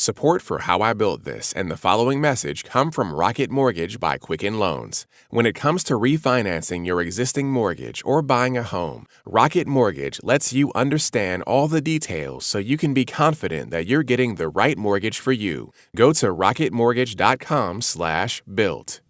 Support for How I Built This and the following message come from Rocket Mortgage by Quicken Loans. When it comes to refinancing your existing mortgage or buying a home, Rocket Mortgage lets you understand all the details so you can be confident that you're getting the right mortgage for you. Go to rocketmortgage.com/built.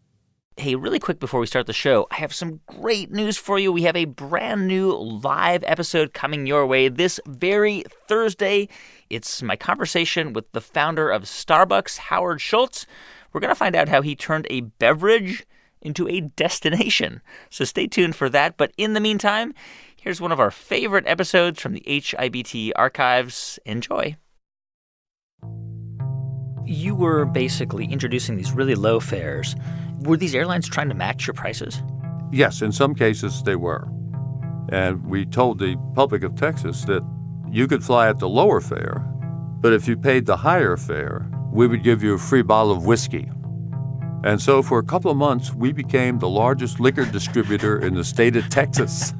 Hey, really quick before we start the show, I have some great news for you. We have a brand new live episode coming your way this very Thursday. It's my conversation with the founder of Starbucks, Howard Schultz. We're going to find out how he turned a beverage into a destination. So stay tuned for that. But in the meantime, here's one of our favorite episodes from the HIBT archives. Enjoy. You were basically introducing these really low fares. Were these airlines trying to match your prices? Yes, in some cases they were. And we told the public of Texas that you could fly at the lower fare, but if you paid the higher fare, we would give you a free bottle of whiskey. And so for a couple of months, we became the largest liquor distributor in the state of Texas.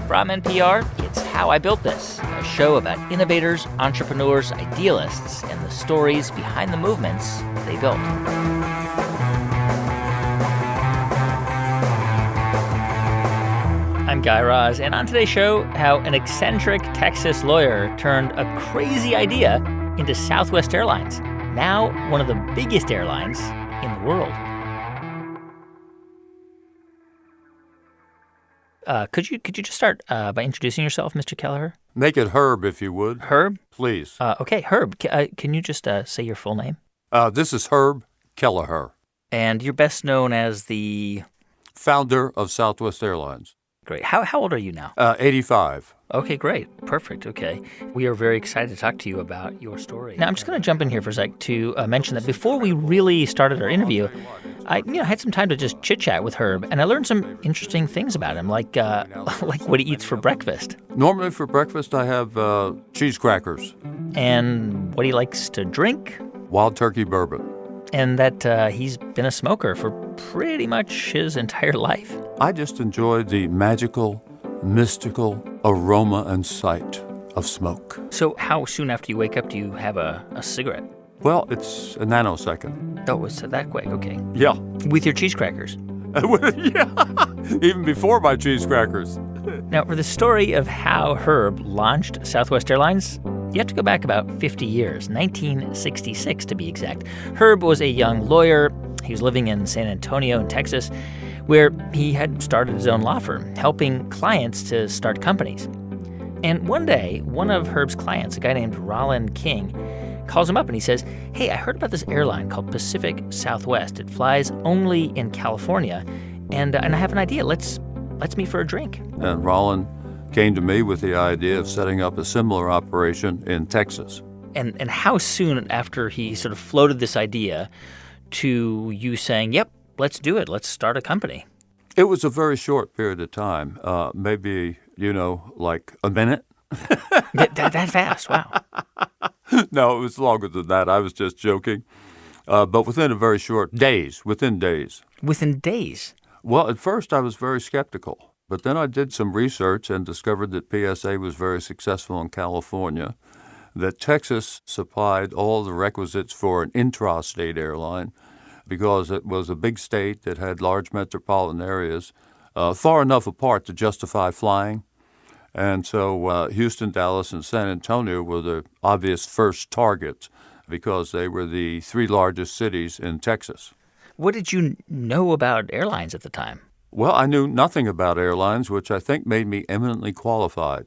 From NPR, it's How I Built This, a show about innovators, entrepreneurs, idealists, and the stories behind the movements they built. I'm Guy Raz, and on today's show, how an eccentric Texas lawyer turned a crazy idea into Southwest Airlines, now one of the biggest airlines in the world. Could you just start by introducing yourself, Mr. Kelleher? Make it Herb, if you would. Herb? Please. Okay, Herb, can you just say your full name? This is Herb Kelleher. And you're best known as the... founder of Southwest Airlines. Great. How old are you now? 85. Okay, great. Perfect. Okay. We are very excited to talk to you about your story. Now, I'm just going to jump in here for a sec to mention that before we really started our interview, I had some time to just chit-chat with Herb, and I learned some interesting things about him, like what he eats for breakfast. Normally for breakfast, I have cheese crackers. And what he likes to drink. Wild turkey bourbon. And that he's been a smoker for pretty much his entire life. I just enjoy the magical, mystical aroma and sight of smoke. So how soon after you wake up do you have a cigarette? Well, it's a nanosecond. Oh, it's that quick. Okay. Yeah. With your cheese crackers? Yeah. Even before my cheese crackers. Now, for the story of how Herb launched Southwest Airlines, you have to go back about 50 years, 1966 to be exact. Herb was a young lawyer. He was living in San Antonio in Texas, where he had started his own law firm, helping clients to start companies. And one day, one of Herb's clients, a guy named Rollin King, calls him up and he says, "Hey, I heard about this airline called Pacific Southwest. It flies only in California, and I have an idea. Let's meet for a drink." And Rollin came to me with the idea of setting up a similar operation in Texas. And how soon after he sort of floated this idea to you saying, "Yep, let's do it. Let's start a company"? It was a very short period of time, maybe, like a minute. that fast, wow. No, it was longer than that. I was just joking. But within a very short days, within days. Within days? Well, at first I was very skeptical. But then I did some research and discovered that PSA was very successful in California, that Texas supplied all the requisites for an intrastate airline because it was a big state that had large metropolitan areas far enough apart to justify flying. And so Houston, Dallas, and San Antonio were the obvious first targets because they were the three largest cities in Texas. What did you know about airlines at the time? Well, I knew nothing about airlines, which I think made me eminently qualified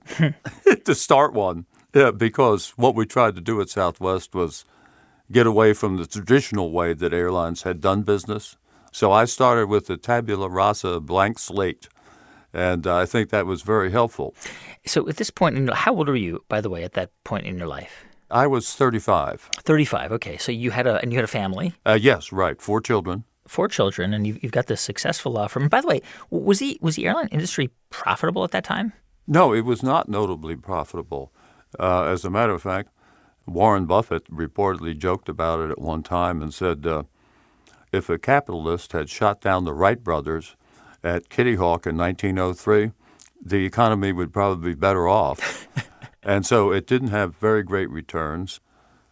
to start one, because what we tried to do at Southwest was get away from the traditional way that airlines had done business. So I started with the tabula rasa, blank slate, and I think that was very helpful. So at this point, how old were you, by the way, at that point in your life? I was 35. 35, okay. So you had a family? Yes, right, 4 children. 4 children, and you've got this successful law firm. By the way, was the airline industry profitable at that time? No, it was not notably profitable. As a matter of fact, Warren Buffett reportedly joked about it at one time and said, if a capitalist had shot down the Wright brothers at Kitty Hawk in 1903, the economy would probably be better off. And so it didn't have very great returns.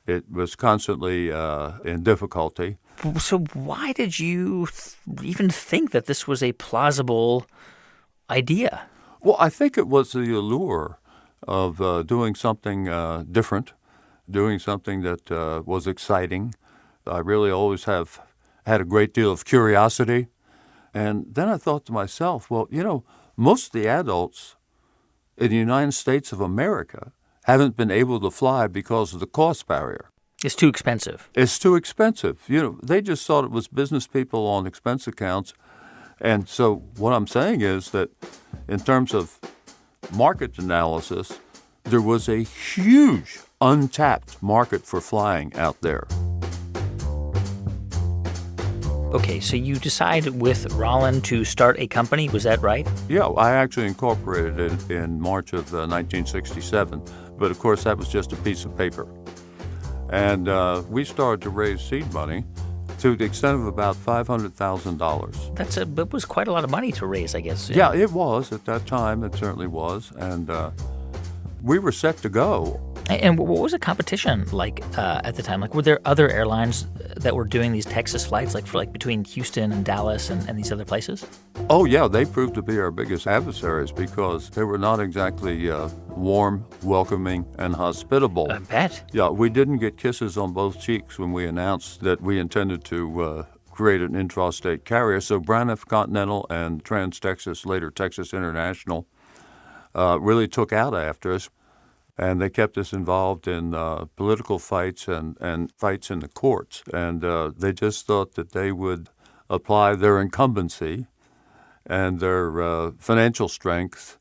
It was constantly in difficulty. So why did you even think that this was a plausible idea? Well, I think it was the allure of doing something different, doing something that was exciting. I really always have had a great deal of curiosity. And then I thought to myself, well, most of the adults in the United States of America haven't been able to fly because of the cost barrier. It's too expensive. It's too expensive. They just thought it was business people on expense accounts. And so what I'm saying is that in terms of market analysis, there was a huge untapped market for flying out there. Okay, so you decide with Rollin to start a company, was that right? Yeah, I actually incorporated it in March of 1967, but of course that was just a piece of paper. And we started to raise seed money to the extent of about $500,000. That was quite a lot of money to raise, I guess. Yeah, it was. At that time, it certainly was. And we were set to go. And what was the competition like at the time? Like, were there other airlines that were doing these Texas flights, like between Houston and Dallas and these other places? Oh, yeah, they proved to be our biggest adversaries because they were not exactly warm, welcoming, and hospitable. I bet. Yeah, we didn't get kisses on both cheeks when we announced that we intended to create an intrastate carrier. So Braniff Continental and Trans-Texas, later Texas International, really took out after us. And they kept us involved in political fights and fights in the courts. And they just thought that they would apply their incumbency and their financial strength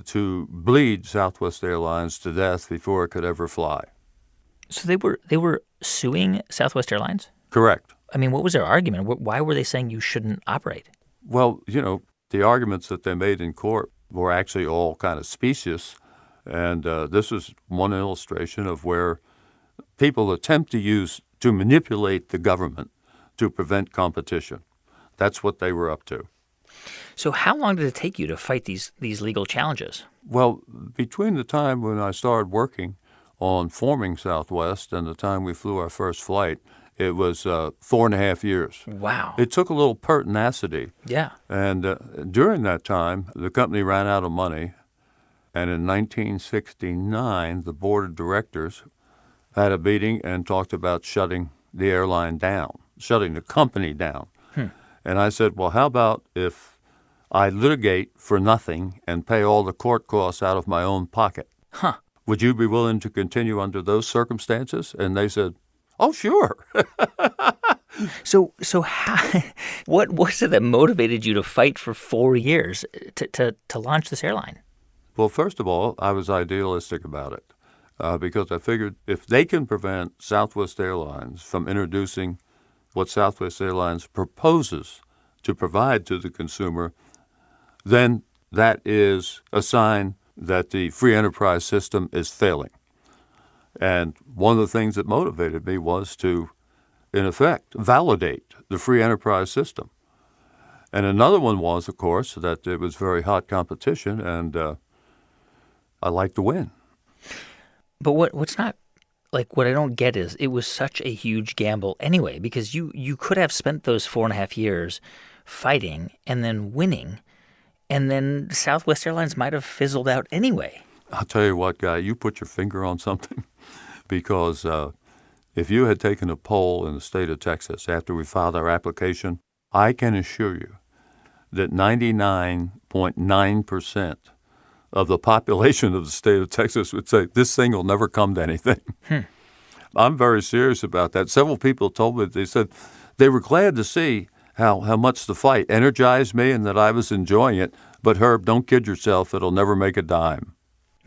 to bleed Southwest Airlines to death before it could ever fly. So they were suing Southwest Airlines? Correct. I mean, what was their argument? Why were they saying you shouldn't operate? Well, the arguments that they made in court were actually all kind of specious. And this is one illustration of where people attempt to manipulate the government to prevent competition. That's what they were up to. So how long did it take you to fight these legal challenges? Well, between the time when I started working on forming Southwest and the time we flew our first flight, it was 4.5 years. Wow. It took a little pertinacity. Yeah. And during that time, the company ran out of money. And in 1969, the board of directors had a meeting and talked about shutting the airline down, shutting the company down. And I said, well, how about if I litigate for nothing and pay all the court costs out of my own pocket? Huh. Would you be willing to continue under those circumstances? And they said, oh, sure. So how, what was it that motivated you to fight for 4 years to launch this airline? Well, first of all, I was idealistic about it because I figured if they can prevent Southwest Airlines from introducing what Southwest Airlines proposes to provide to the consumer, then that is a sign that the free enterprise system is failing. And one of the things that motivated me was to, in effect, validate the free enterprise system. And another one was, of course, that it was very hot competition, and I like to win. But what's not, like, what I don't get is it was such a huge gamble anyway, because you could have spent those 4.5 years fighting and then winning, and then Southwest Airlines might have fizzled out anyway. I'll tell you what, Guy, you put your finger on something because if you had taken a poll in the state of Texas after we filed our application, I can assure you that 99.9% of the population of the state of Texas would say, this thing will never come to anything. I'm very serious about that. Several people told me, they said they were glad to see how much the fight energized me and that I was enjoying it. But Herb, don't kid yourself, it'll never make a dime.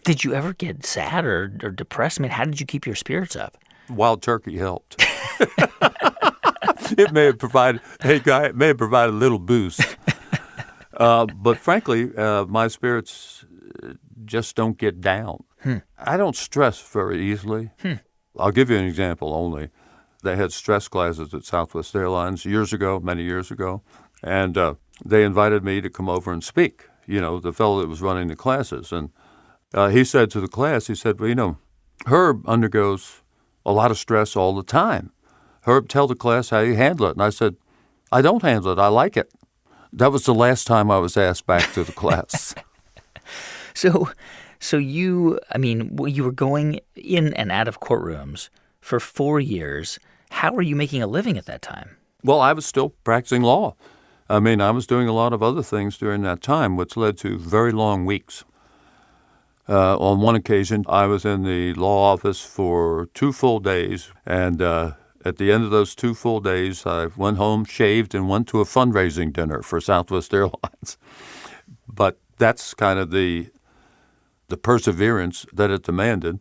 Did you ever get sad or depressed? I mean, how did you keep your spirits up? Wild turkey helped. It may have provided, hey, Guy, it may have provided a little boost. But frankly, my spirits just don't get down. I don't stress very easily. I'll give you an example only. They had stress classes at Southwest Airlines many years ago, and they invited me to come over and speak, the fellow that was running the classes. And he said to the class, he said, well, Herb undergoes a lot of stress all the time. Herb, tell the class how you handle it. And I said, I don't handle it. I like it. That was the last time I was asked back to the class. So you were going in and out of courtrooms for 4 years. How were you making a living at that time? Well, I was still practicing law. I was doing a lot of other things during that time, which led to very long weeks. On one occasion, I was in the law office for 2 full days, and at the end of those 2 full days, I went home, shaved, and went to a fundraising dinner for Southwest Airlines. But that's kind of the perseverance that it demanded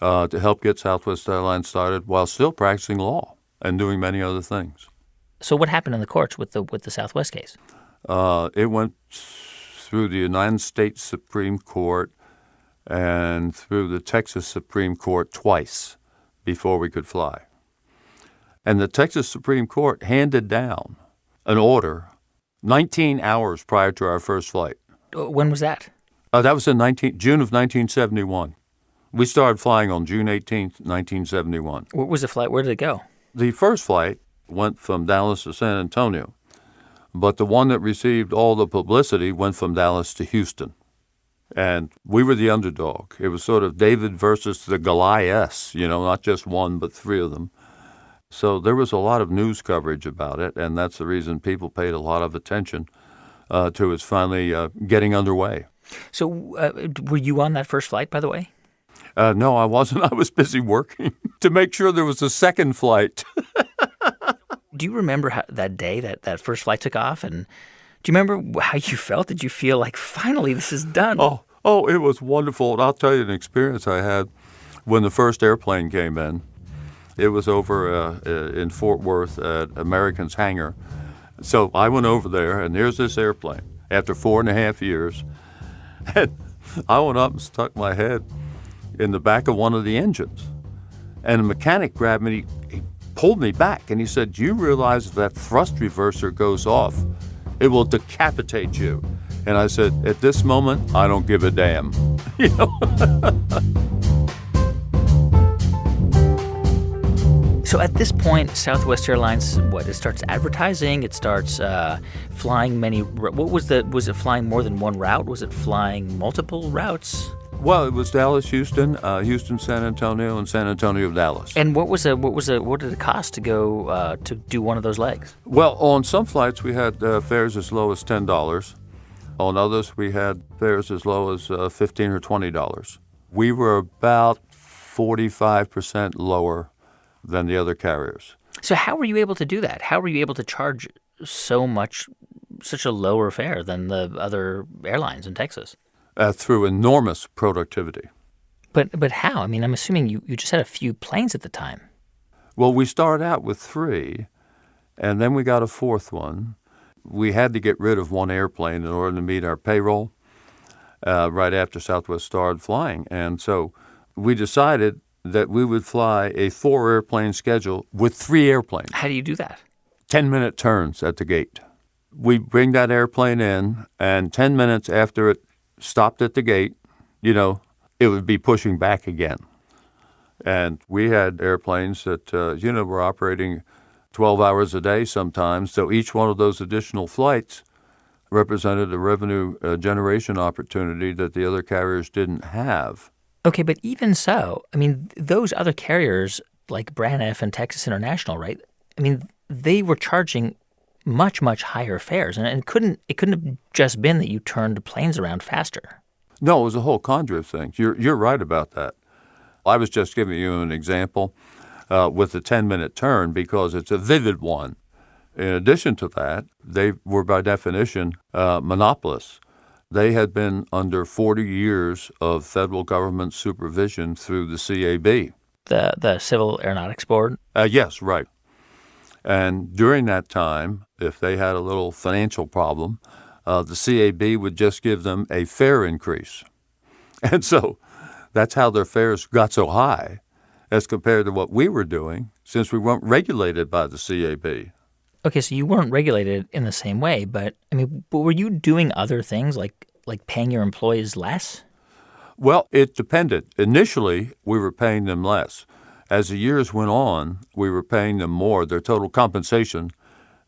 to help get Southwest Airlines started while still practicing law and doing many other things. So what happened in the courts with the Southwest case? It went through the United States Supreme Court and through the Texas Supreme Court twice before we could fly. And the Texas Supreme Court handed down an order 19 hours prior to our first flight. When was that? That was in June of 1971. We started flying on June 18th, 1971. What was the flight? Where did it go? The first flight went from Dallas to San Antonio, but the one that received all the publicity went from Dallas to Houston. And we were the underdog. It was sort of David versus the Goliaths, not just one, but 3 of them. So there was a lot of news coverage about it, and that's the reason people paid a lot of attention to its finally getting underway. So were you on that first flight, by the way? No, I wasn't. I was busy working to make sure there was a second flight. Do you remember that day that first flight took off? And do you remember how you felt? Did you feel like, finally, this is done? Oh, it was wonderful. And I'll tell you an experience I had when the first airplane came in. It was over in Fort Worth at American's hangar. So I went over there, and there's this airplane after 4.5 years. And I went up and stuck my head in the back of one of the engines. And the mechanic grabbed me, he pulled me back, and he said, do you realize if that thrust reverser goes off, it will decapitate you? And I said, at this moment, I don't give a damn. So at this point, Southwest Airlines, it starts advertising, it starts flying many. Was it flying more than one route? Was it flying multiple routes? Well, it was Dallas, Houston, Houston, San Antonio, and San Antonio, Dallas. And what did it cost to go to do one of those legs? Well, on some flights we had fares as low as $10. On others we had fares as low as $15 or $20. We were about 45% lower than the other carriers. So how were you able to do that? How were you able to charge such a lower fare than the other airlines in Texas? Through enormous productivity. But how? I'm assuming you just had a few planes at the time. Well, we started out with 3, and then we got a 4th one. We had to get rid of one airplane in order to meet our payroll right after Southwest started flying. And so we decided that we would fly a 4-airplane schedule with 3 airplanes. How do you do that? 10-minute turns at the gate. We bring that airplane in, and 10 minutes after it stopped at the gate, it would be pushing back again. And we had airplanes that, were operating 12 hours a day sometimes, so each one of those additional flights represented a revenue generation opportunity that the other carriers didn't have. Okay, but even so, those other carriers like Braniff and Texas International, right? They were charging much, much higher fares, and it couldn't have just been that you turned planes around faster. No, it was a whole conjure of things. You're right about that. I was just giving you an example with the 10-minute turn because it's a vivid one. In addition to that, they were by definition monopolists. They had been under 40 years of federal government supervision through the CAB. The Civil Aeronautics Board? Yes, right. And during that time, if they had a little financial problem, the CAB would just give them a fare increase. And so that's how their fares got so high as compared to what we were doing since we weren't regulated by the CAB. Okay, so you weren't regulated in the same way, but were you doing other things like paying your employees less? Well, it depended. Initially, we were paying them less. As the years went on, we were paying them more. Their total compensation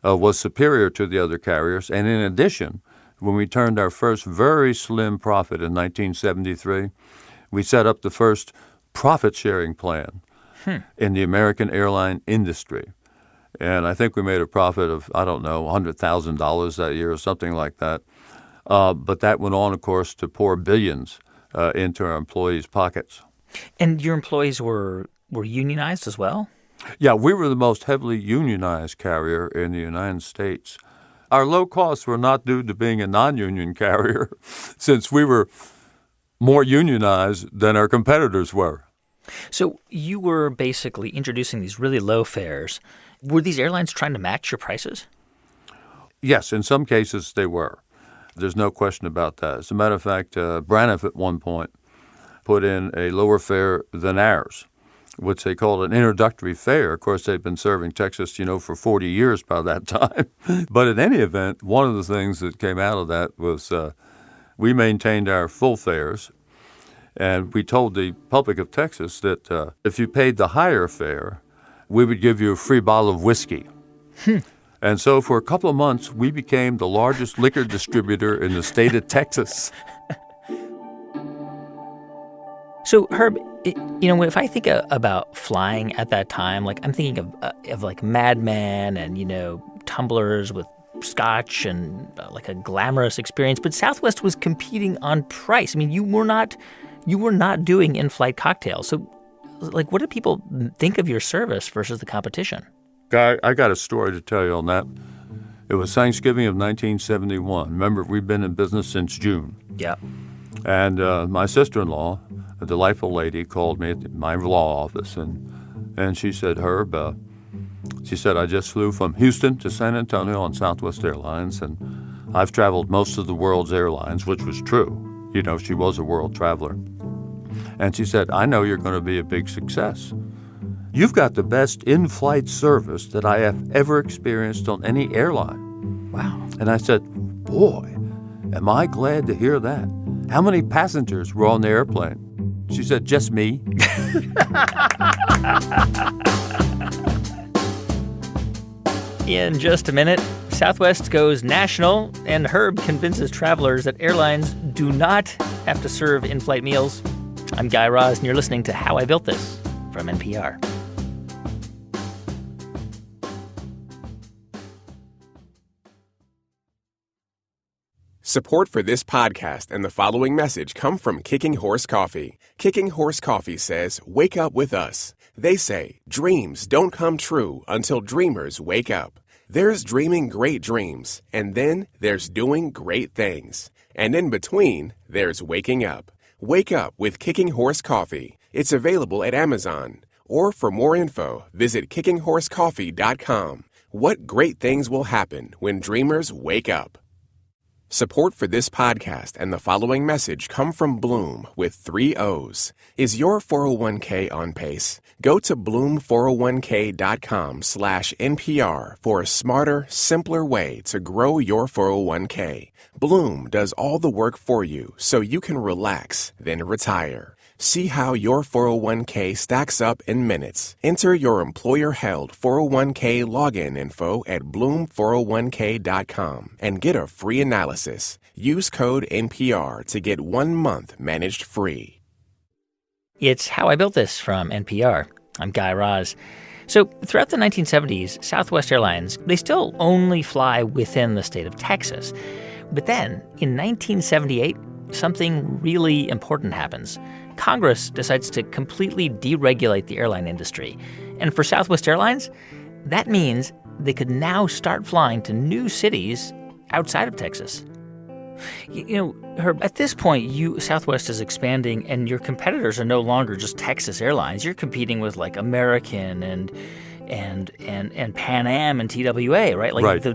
was superior to the other carriers. And in addition, when we turned our first very slim profit in 1973, we set up the first profit-sharing plan in the American airline industry. And I think we made a profit of, I don't know, $100,000 that year or something like that. But that went on, of course, to pour billions into our employees' pockets. And your employees were unionized as well? Yeah, we were the most heavily unionized carrier in the United States. Our low costs were not due to being a non-union carrier, since we were more unionized than our competitors were. So you were basically introducing these really low fares. Were these airlines trying to match your prices? Yes, in some cases they were. There's no question about that. As a matter of fact, Braniff at one point put in a lower fare than ours, which they called an introductory fare. Of course, they'd been serving Texas, for 40 years by that time. But in any event, one of the things that came out of that was we maintained our full fares, and we told the public of Texas that if you paid the higher fare, we would give you a free bottle of whiskey. And so for a couple of months, we became the largest liquor distributor in the state of Texas. So, Herb, if I think about flying at that time, I'm thinking of Mad Men and, tumblers with scotch and a glamorous experience. But Southwest was competing on price. I mean, you were not doing in-flight cocktails. So, what do people think of your service versus the competition? I got a story to tell you on that. It was Thanksgiving of 1971. Remember, we've been in business since June. Yeah. And my sister-in-law, a delightful lady, called me at my law office, and she said, Herb, she said, I just flew from Houston to San Antonio on Southwest Airlines, and I've traveled most of the world's airlines, which was true. She was a world traveler. And she said, I know you're going to be a big success. You've got the best in-flight service that I have ever experienced on any airline. Wow. And I said, boy, am I glad to hear that. How many passengers were on the airplane? She said, just me. In just a minute, Southwest goes national, and Herb convinces travelers that airlines do not have to serve in-flight meals. I'm Guy Raz, and you're listening to How I Built This from NPR. Support for this podcast and the following message come from Kicking Horse Coffee. Kicking Horse Coffee says, wake up with us. They say, dreams don't come true until dreamers wake up. There's dreaming great dreams, and then there's doing great things. And in between, there's waking up. Wake up with Kicking Horse Coffee. It's available at Amazon. Or for more info, visit kickingHorseCoffee.com. What great things will happen when dreamers wake up? Support for this podcast and the following message come from Bloom with 3 O's. Is your 401k on pace? Go to bloom401k.com/NPR for a smarter, simpler way to grow your 401k. Bloom does all the work for you so you can relax, then retire. See how your 401k stacks up in minutes. Enter your employer-held 401k login info at bloom401k.com and get a free analysis. Use code NPR to get 1 month managed free. It's How I Built This from NPR. I'm Guy Raz. So throughout the 1970s, Southwest Airlines, they still only fly within the state of Texas. But then, in 1978, something really important happens. Congress decides to completely deregulate the airline industry. And for Southwest Airlines, that means they could now start flying to new cities outside of Texas. Herb, at this point, Southwest is expanding, and your competitors are no longer just Texas Airlines. You're competing with American and Pan Am and TWA, right? Right. The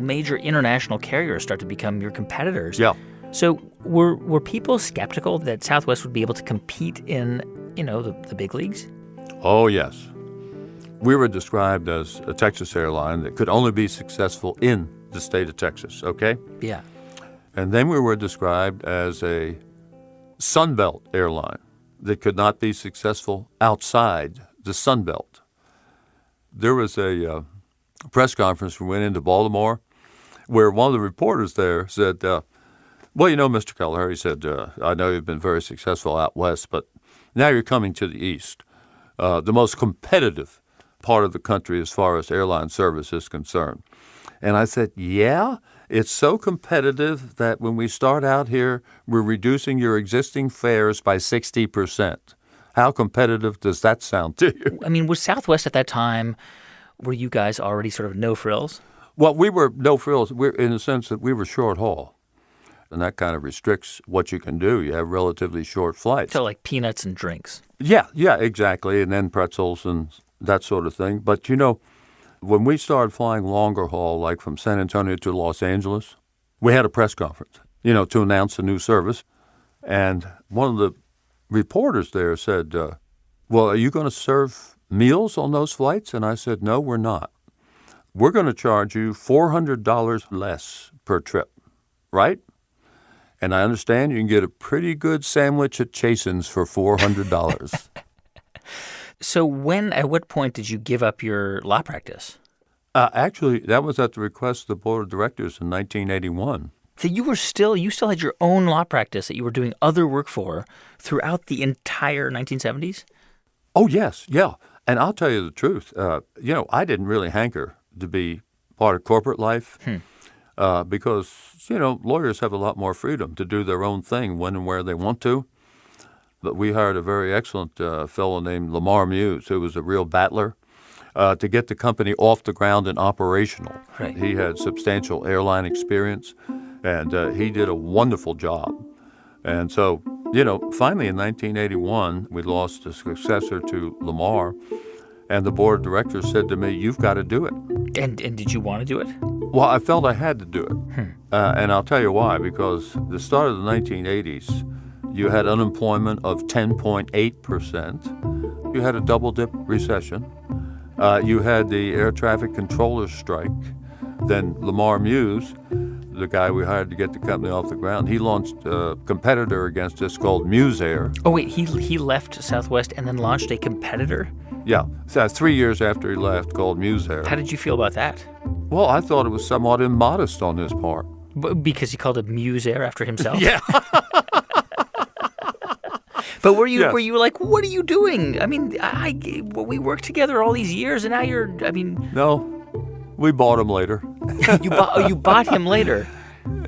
major international carriers start to become your competitors. Yeah. So were people skeptical that Southwest would be able to compete in, the big leagues? Oh, yes. We were described as a Texas airline that could only be successful in the state of Texas, okay? Yeah. And then we were described as a Sunbelt airline that could not be successful outside the Sunbelt. There was a press conference we went into Baltimore where one of the reporters there said, well, you know, Mr. Kelleher, he said, I know you've been very successful out west, but now you're coming to the east, the most competitive part of the country as far as airline service is concerned. And I said, yeah, it's so competitive that when we start out here, we're reducing your existing fares by 60%. How competitive does that sound to you? I mean, was Southwest at that time, were you guys already sort of no frills? Well, we were no frills. We're in the sense that we were short haul. And that kind of restricts what you can do. You have relatively short flights. So like peanuts and drinks. Yeah, exactly. And then pretzels and that sort of thing. But, you know, when we started flying longer haul, like from San Antonio to Los Angeles, we had a press conference, you know, to announce a new service. And one of the reporters there said, well, are you going to serve meals on those flights? And I said, no, we're not. We're going to charge you $400 less per trip, right? And I understand you can get a pretty good sandwich at Chasen's for $400. So at what point did you give up your law practice? Actually, that was at the request of the board of directors in 1981. So you still had your own law practice that you were doing other work for throughout the entire 1970s? Oh, yes, yeah. And I'll tell you the truth. You know, I didn't really hanker to be part of corporate life because, you know, lawyers have a lot more freedom to do their own thing when and where they want to. But we hired a very excellent fellow named Lamar Muse, who was a real battler, to get the company off the ground and operational. Right. He had substantial airline experience, and he did a wonderful job. And so, you know, finally in 1981, we lost a successor to Lamar, and the board of directors said to me, you've got to do it. And did you want to do it? Well, I felt I had to do it. And I'll tell you why, because the start of the 1980s, you had unemployment of 10.8%. You had a double-dip recession. You had the air traffic controllers strike. Then Lamar Muse, the guy we hired to get the company off the ground, he launched a competitor against us called Muse Air. Oh, wait, he left Southwest and then launched a competitor? Yeah, so 3 years after he left, called Muse Air. How did you feel about that? Well, I thought it was somewhat immodest on his part. Because he called it Muse Air after himself? Yeah. But were you like, what are you doing? I mean, we worked together all these years, and now No, we bought him later. You bought him later.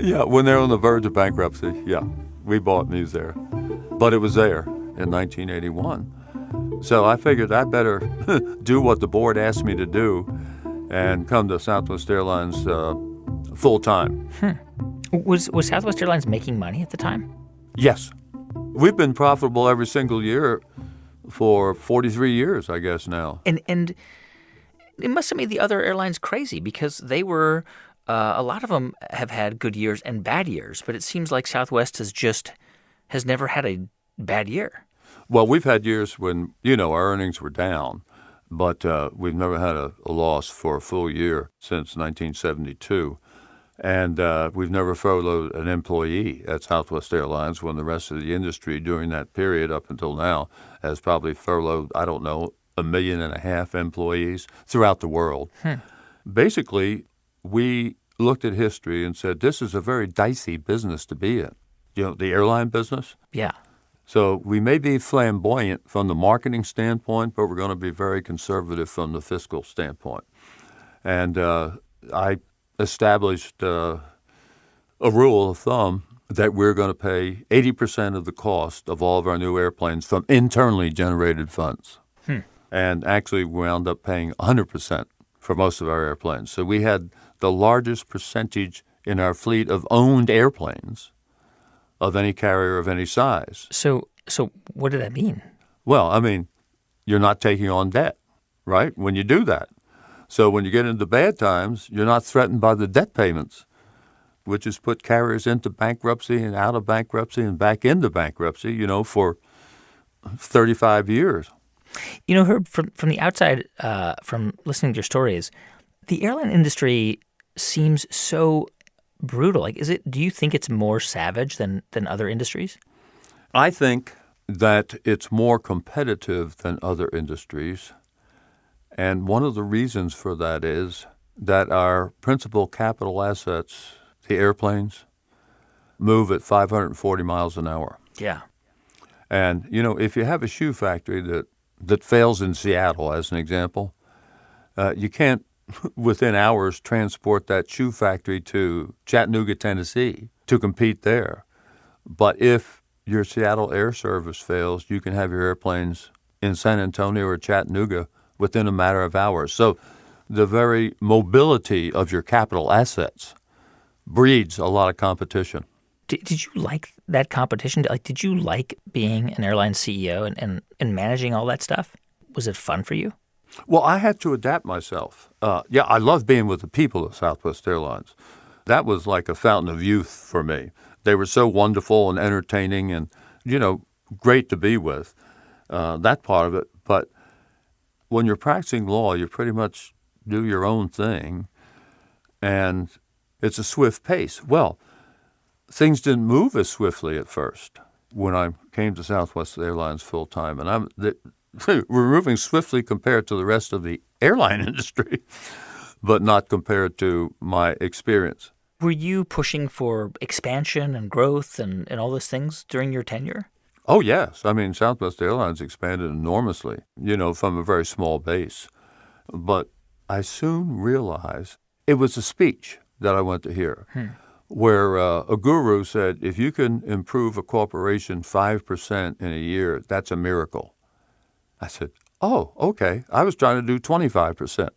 Yeah, when they're on the verge of bankruptcy, yeah, we bought Muse Air. But it was there in 1981. So I figured I better do what the board asked me to do and come to Southwest Airlines full time. Was Southwest Airlines making money at the time? Yes. We've been profitable every single year for 43 years, I guess, now. And it must have made the other airlines crazy because they were, a lot of them have had good years and bad years, but it seems like Southwest has never had a bad year. Well, we've had years when, you know, our earnings were down, but we've never had a loss for a full year since 1972. And we've never furloughed an employee at Southwest Airlines when the rest of the industry during that period up until now has probably furloughed, 1.5 million employees throughout the world. Basically, we looked at history and said, this is a very dicey business to be in. You know, the airline business? Yeah. So we may be flamboyant from the marketing standpoint, but we're going to be very conservative from the fiscal standpoint. And I established a rule of thumb that we're going to pay 80% of the cost of all of our new airplanes from internally generated funds. And actually we wound up paying 100% for most of our airplanes. So we had the largest percentage in our fleet of owned airplanes of any carrier of any size. So what did that mean? Well, I mean, you're not taking on debt, right, when you do that. So when you get into bad times, you're not threatened by the debt payments, which has put carriers into bankruptcy and out of bankruptcy and back into bankruptcy, you know, for 35 years. You know, Herb, from the outside, from listening to your stories, the airline industry seems so brutal. Like, do you think it's more savage than other industries? I think that it's more competitive than other industries. And one of the reasons for that is that our principal capital assets, the airplanes, move at 540 miles an hour. Yeah. And, if you have a shoe factory that fails in Seattle, as an example, you can't, within hours, transport that shoe factory to Chattanooga, Tennessee, to compete there. But if your Seattle air service fails, you can have your airplanes in San Antonio or Chattanooga within a matter of hours. So the very mobility of your capital assets breeds a lot of competition. Did you like that competition? Did you like being an airline CEO and managing all that stuff? Was it fun for you? Well, I had to adapt myself. I love being with the people of Southwest Airlines. That was like a fountain of youth for me. They were so wonderful and entertaining and, great to be with, that part of it. But when you're practicing law, you pretty much do your own thing, and it's a swift pace. Well, things didn't move as swiftly at first when I came to Southwest Airlines full time, and we're moving swiftly compared to the rest of the airline industry, but not compared to my experience. Were you pushing for expansion and growth and all those things during your tenure? Oh, yes. I mean, Southwest Airlines expanded enormously, from a very small base. But I soon realized it was a speech that I went to hear where a guru said, if you can improve a corporation 5% in a year, that's a miracle. I said, oh, okay. I was trying to do 25%.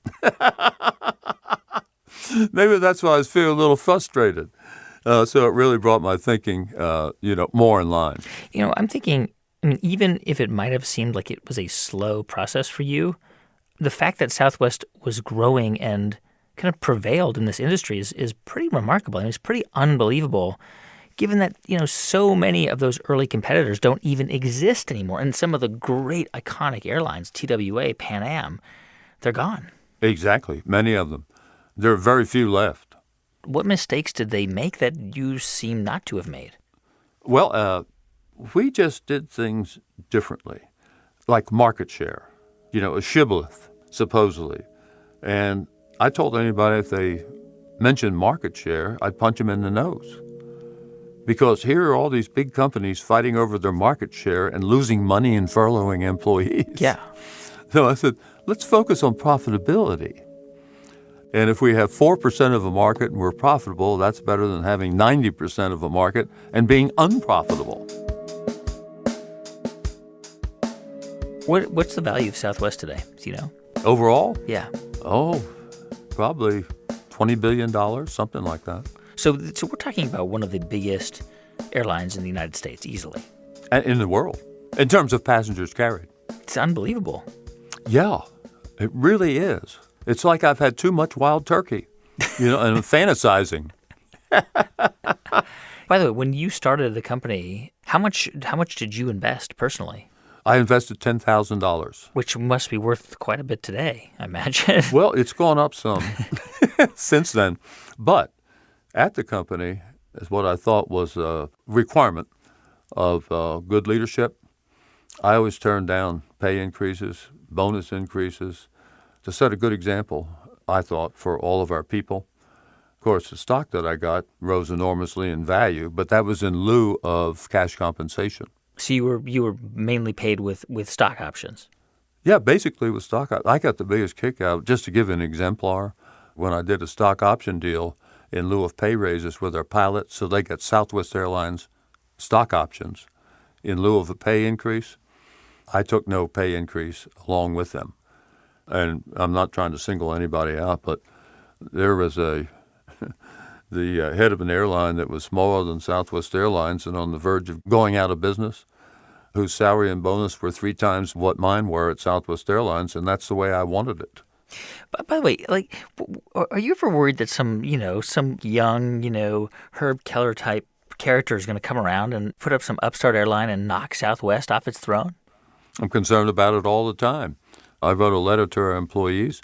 Maybe that's why I was feeling a little frustrated. So it really brought my thinking, more in line. I'm thinking, even if it might have seemed like it was a slow process for you, the fact that Southwest was growing and kind of prevailed in this industry is pretty remarkable. It's pretty unbelievable, given that, so many of those early competitors don't even exist anymore. And some of the great iconic airlines, TWA, Pan Am, they're gone. Exactly. Many of them. There are very few left. What mistakes did they make that you seem not to have made? Well, we just did things differently, like market share, a shibboleth, supposedly. And I told anybody if they mentioned market share, I'd punch them in the nose. Because here are all these big companies fighting over their market share and losing money and furloughing employees. Yeah. So I said, let's focus on profitability. And if we have 4% of a market and we're profitable, that's better than having 90% of a market and being unprofitable. What's the value of Southwest today? Do you know? Overall? Yeah. Oh, probably $20 billion, something like that. So we're talking about one of the biggest airlines in the United States, easily. In the world, in terms of passengers carried. It's unbelievable. Yeah, it really is. It's like I've had too much wild turkey, and I'm fantasizing. By the way, when you started the company, how much did you invest personally? I invested $10,000. Which must be worth quite a bit today, I imagine. Well, it's gone up some since then. But at the company is what I thought was a requirement of good leadership. I always turned down pay increases, bonus increases, to set a good example, I thought, for all of our people. Of course, the stock that I got rose enormously in value, but that was in lieu of cash compensation. So you were mainly paid with stock options? Yeah, basically with stock options. I got the biggest kick out, just to give an exemplar, when I did a stock option deal in lieu of pay raises with our pilots, so they got Southwest Airlines stock options in lieu of a pay increase. I took no pay increase along with them. And I'm not trying to single anybody out, but there was the head of an airline that was smaller than Southwest Airlines and on the verge of going out of business, whose salary and bonus were 3 times what mine were at Southwest Airlines, and that's the way I wanted it. By the way, are you ever worried that some young, Herb Kelleher type character is going to come around and put up some upstart airline and knock Southwest off its throne? I'm concerned about it all the time. I wrote a letter to our employees,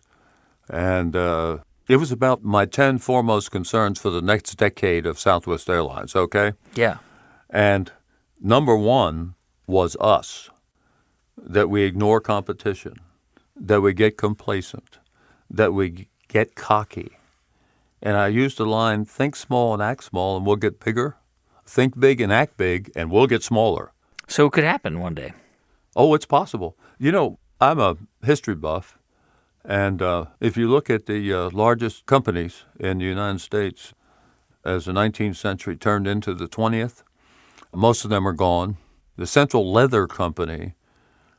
and it was about my 10 foremost concerns for the next decade of Southwest Airlines, okay? Yeah. And Number one was us, that we ignore competition, that we get complacent, that we get cocky. And I used the line, think small and act small and we'll get bigger. Think big and act big and we'll get smaller. So it could happen one day. Oh, it's possible. You know, I'm a history buff. And if you look at the largest companies in the United States as the 19th century turned into the 20th, most of them are gone. The Central Leather Company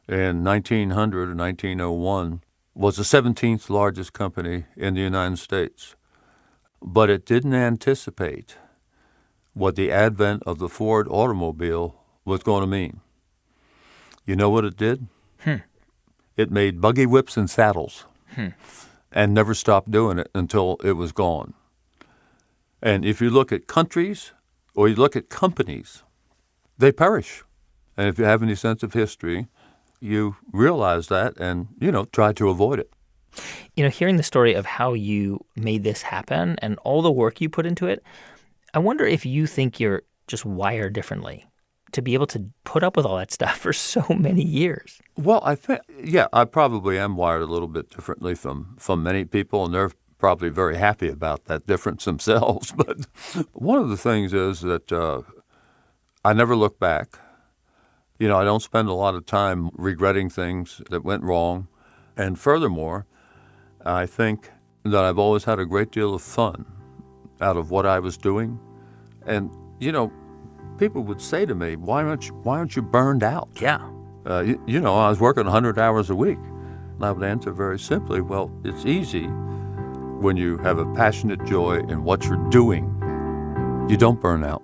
in 1900 or 1901 was the 17th largest company in the United States. But it didn't anticipate what the advent of the Ford automobile was going to mean. You know what it did? It made buggy whips and saddles and never stopped doing it until it was gone. And if you look at countries or you look at companies, they perish. And if you have any sense of history, you realize that and, try to avoid it. Hearing the story of how you made this happen and all the work you put into it, I wonder if you think you're just wired differently to be able to put up with all that stuff for so many years. Well, I probably am wired a little bit differently from many people, and they're probably very happy about that difference themselves. But one of the things is that I never look back. I don't spend a lot of time regretting things that went wrong. And furthermore, I think that I've always had a great deal of fun out of what I was doing. And, people would say to me, why aren't you burned out? Yeah. I was working 100 hours a week. And I would answer very simply, well, it's easy when you have a passionate joy in what you're doing. You don't burn out.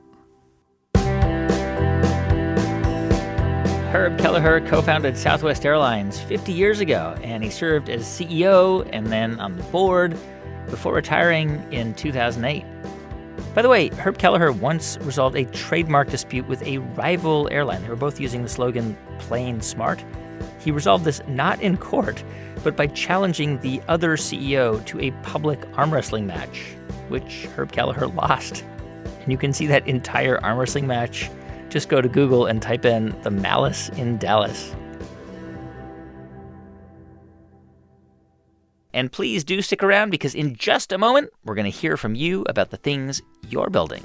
Herb Kelleher co-founded Southwest Airlines 50 years ago, and he served as CEO and then on the board before retiring in 2008. By the way, Herb Kelleher once resolved a trademark dispute with a rival airline. They were both using the slogan, "Plain Smart." He resolved this not in court, but by challenging the other CEO to a public arm wrestling match, which Herb Kelleher lost. And you can see that entire arm wrestling match. Just go to Google and type in "The Malice in Dallas." And please do stick around because in just a moment, we're going to hear from you about the things you're building.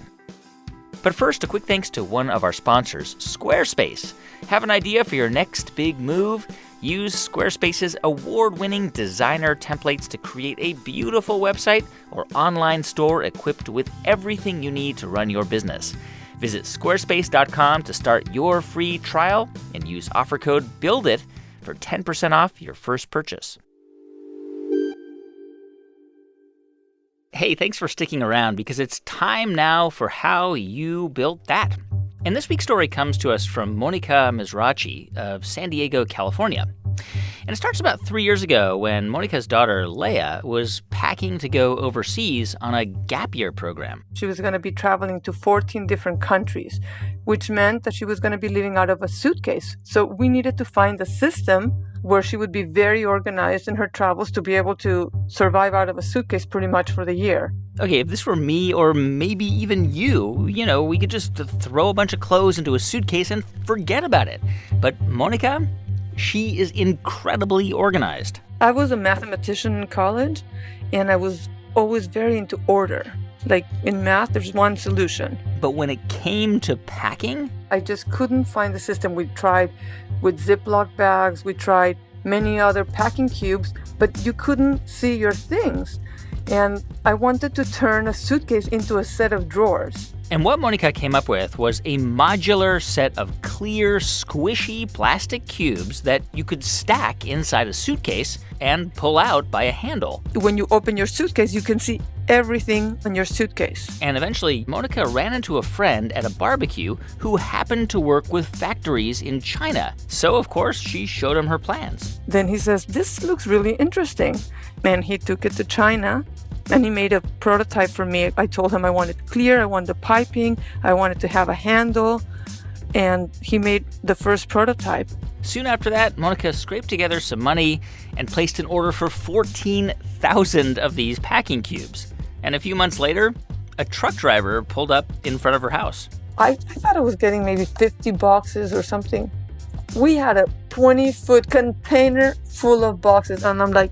But first, a quick thanks to one of our sponsors, Squarespace. Have an idea for your next big move? Use Squarespace's award-winning designer templates to create a beautiful website or online store equipped with everything you need to run your business. Visit squarespace.com to start your free trial and use offer code BUILDIT for 10% off your first purchase. Hey, thanks for sticking around because it's time now for How You Built That. And this week's story comes to us from Monica Mizrachi of San Diego, California. And it starts about 3 years ago when Monica's daughter, Leia, was packing to go overseas on a gap year program. She was going to be traveling to 14 different countries, which meant that she was going to be living out of a suitcase. So we needed to find a system where she would be very organized in her travels to be able to survive out of a suitcase pretty much for the year. Okay, if this were me or maybe even you, we could just throw a bunch of clothes into a suitcase and forget about it. But Monica, she is incredibly organized. I was a mathematician in college, and I was always very into order. Like in math, there's one solution. But when it came to packing, I just couldn't find the system. We tried with Ziploc bags, we tried many other packing cubes, but you couldn't see your things. And I wanted to turn a suitcase into a set of drawers. And what Monica came up with was a modular set of clear, squishy plastic cubes that you could stack inside a suitcase and pull out by a handle. When you open your suitcase, you can see everything on your suitcase. And eventually, Monica ran into a friend at a barbecue who happened to work with factories in China. So, of course, she showed him her plans. Then he says, "This looks really interesting." And he took it to China, and he made a prototype for me. I told him I wanted clear, I wanted the piping, I wanted to have a handle, and he made the first prototype. Soon after that, Monica scraped together some money and placed an order for 14,000 of these packing cubes. And a few months later, a truck driver pulled up in front of her house. I thought I was getting maybe 50 boxes or something. We had a 20-foot container full of boxes, and I'm like,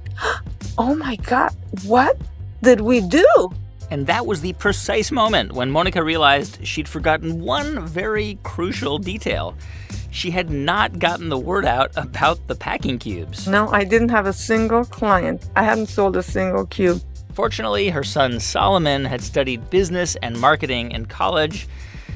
oh my God, what did we do? And that was the precise moment when Monica realized she'd forgotten one very crucial detail. She had not gotten the word out about the packing cubes. No, I didn't have a single client. I hadn't sold a single cube. Fortunately, her son Solomon had studied business and marketing in college,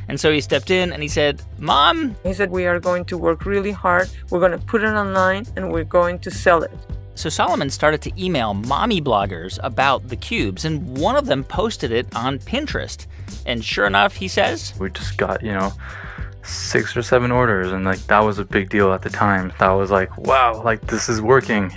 and so he stepped in and he said, Mom. He said, we are going to work really hard. We're going to put it online and we're going to sell it. So Solomon started to email mommy bloggers about the cubes, and one of them posted it on Pinterest. And sure enough, he says, we just got, 6 or 7 orders, and that was a big deal at the time. That was like, wow, this is working,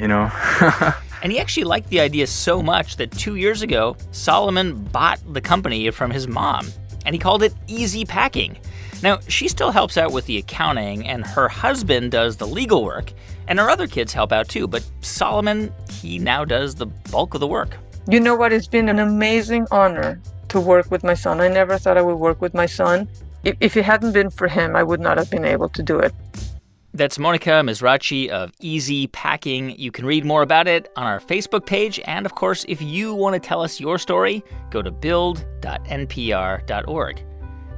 And he actually liked the idea so much that 2 years ago, Solomon bought the company from his mom, and he called it Easy Packing. Now, she still helps out with the accounting, and her husband does the legal work, and her other kids help out too, but Solomon, he now does the bulk of the work. You know what? It's been an amazing honor to work with my son. I never thought I would work with my son. If it hadn't been for him, I would not have been able to do it. That's Monica Mizrachi of Easy Packing. You can read more about it on our Facebook page. And of course, if you want to tell us your story, go to build.npr.org.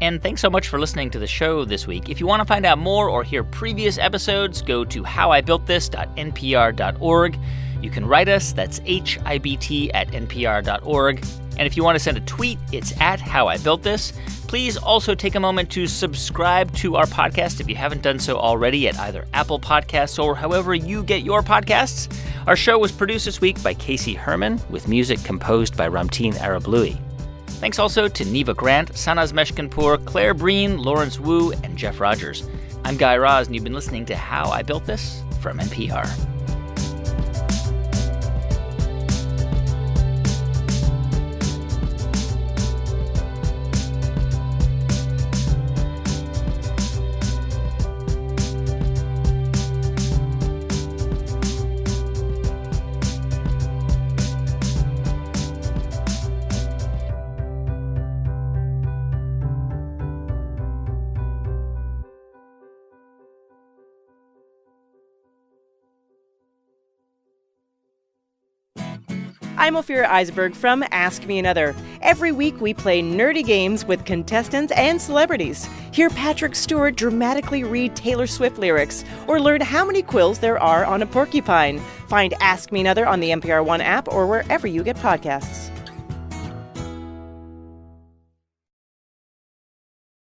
And thanks so much for listening to the show this week. If you want to find out more or hear previous episodes, go to howibuiltthis.npr.org. You can write us, that's hibt@npr.org. And if you want to send a tweet, it's @howibuiltthis. Please also take a moment to subscribe to our podcast if you haven't done so already at either Apple Podcasts or however you get your podcasts. Our show was produced this week by Casey Herman with music composed by Ramteen Arablouei. Thanks also to Neva Grant, Sanaz Meshkinpour, Claire Breen, Lawrence Wu, and Jeff Rogers. I'm Guy Raz, and you've been listening to How I Built This from NPR. I'm Ophira Eisberg from Ask Me Another. Every week we play nerdy games with contestants and celebrities. Hear Patrick Stewart dramatically read Taylor Swift lyrics, or learn how many quills there are on a porcupine. Find Ask Me Another on the NPR One app or wherever you get podcasts.